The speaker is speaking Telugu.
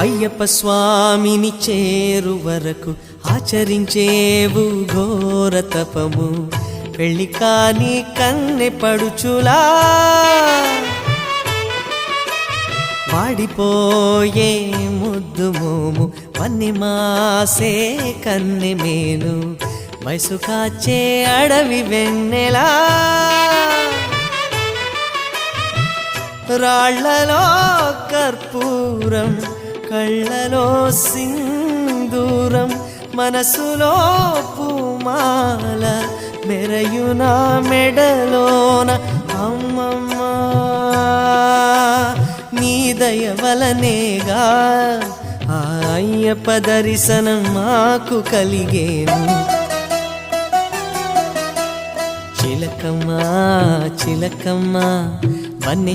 అయ్యప్ప స్వామిని చేరు వరకు ఆచరించేవు ఘోర తపము, పెళ్ళి కాని కన్నె పడుచులా వాడిపోయే ముద్దు మోము, వన్ని మాసే కన్నె మేలు, వయసు కాచే అడవి వెన్నెలా రాళ్లలో కర్పూరం, కళ్ళలో సింధూరం, మనసులో పూమాల మెరయునా మెడలోన అమ్మమ్మ నీ దయ వలనేగా ఆ అయ్యప్ప దర్శనం మాకు కలిగేను. చిలకమ్మ చిలకమ్మ వన్నె